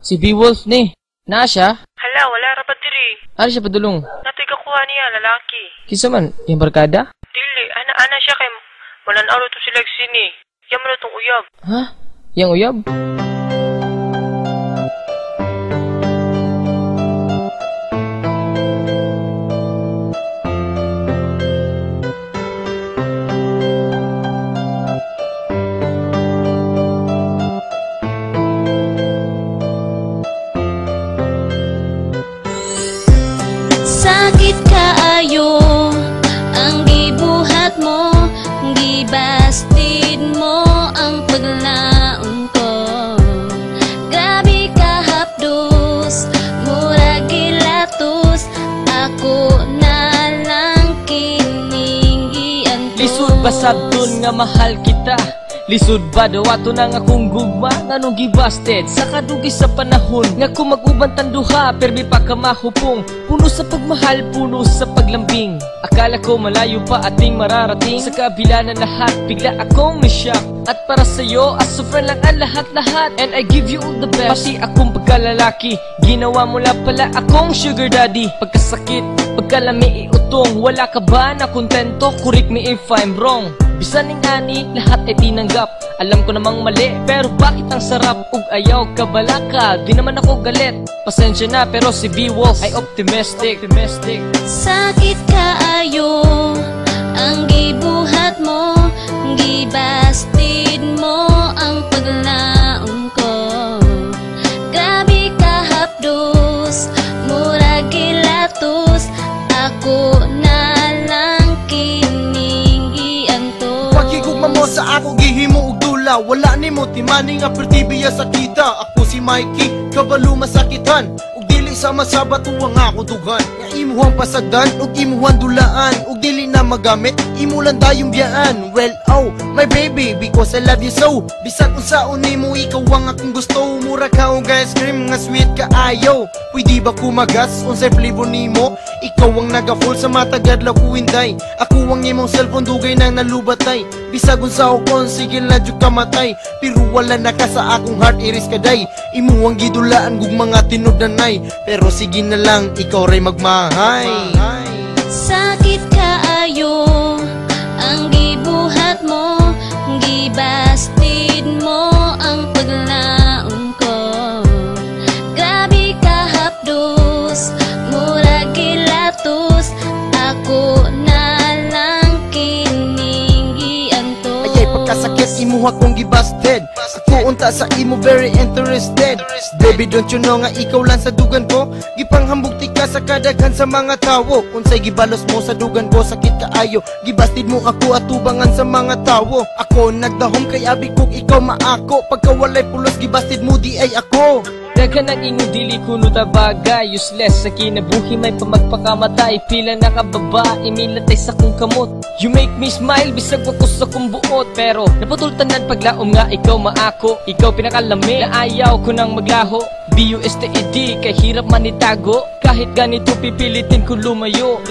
Si Beowulf ni. Naa siya? Hala, wala ra pa diri. Ano siya padulong? Natoy kakuha niya, lalaki. Kinsa man, yung barkada? Dili, ana siya kay walang araw to sila sini. Yaman na itong uyab. Ha? Yang uyab? Sakit kaayo ang gibuhat mo, gibastid mo ang paglaon ko. Grabe ka hapdos, murag gilatos, ako na lang kining giantos. Lisod ba sabton nga mahal kita? Lisod ba daw ato nang akong gugma? Nganong gibasted sa kadugay sa panahon nga kung mag-uban tanduha permi pa ka mahupong. Puno sa pagmahal, puno sa paglambing. Akala ko malayo pa ating mararating. Sa kabila na lahat, bigla akong na-shock. At para sa'yo, asufran lang ang lahat-lahat. And I give you all the best. Pati akong pagkalalaki, ginawa mo lang pala akong sugar daddy. Pagkasakit, pagkalami iutong, wala ka ba na kontento? Correct me if I'm wrong. Bisan ning ani, lahat ay tinanggap. Alam ko namang mali, pero bakit ang sarap? Ug ayaw ka balaka, di naman ako galit. Pasensya na, pero si Beowulf ay optimistic. Sakit kaayo ang gibuhat mo, gibastid mo ang paglaon ko. Grabe ka hapdos, murag gilatos, ako na lang kining giantos. Pagigugma mo sa ako gihimo og dula, wala nimo timani nga pertibiya sa kita. Ako si Mikey, kabalo masakitan, ug dili sa masabat uwang ako dugan. Nga imuhang pasagdan ug imuhang dulaan, ug dili na magamit imo lang dayong biyaan. Well, oh, my baby, because I love you so. Bisan unsaon nimo ikaw ang akong gusto. Mura ka og ice cream nga sweet ka ayo. Pwede ba kumagas unsay flavor nimo? Ikaw ang naga-full sa matagad la kuinday. Ako ang imong cellphone dugay nang nalubatay. Bisag unsa kon sige na jud kamatay. Pero wala na ka sa akong heart iris kaday. Imo ang gidulaan gug mga tinudnanay. Pero sige na lang ikaw ray magmahay. Sakit kaayo ang gibuhat mo, gibastid mo ang paglaon ko. Grabe ka hapdos, murag gilatos, ako na lang kining giantos. Ayay pagkasakit imuha kong gibasted. Ako unta sa imo very interested. Baby, don't you know nga ikaw lang sa dugan ko? Gipanghambugti ka sa kadaghan sa mga tawo. Unsay gibalos mo sa dugan ko, sakit kaayo. Gibastid mo ako at tubangan sa mga tawo. Ako nagdahom kay abi kog ikaw maako. Pagka walay pulos gibastid mo di ay ako. Daghan ang inyong dili kuno ta bagay. Useless sa kinabuhi, may pamagpakamatay. Pila na ka babae, milatay sa kong kamot. You make me smile, bisag ako sa kong buot. Pero naputultanan paglaom nga ikaw maako. Ikaw pinakalami, na ayaw ko nang maglaho. BUSTED, kay hirap man itago. Kahit ganito pipilitin ko lumayo.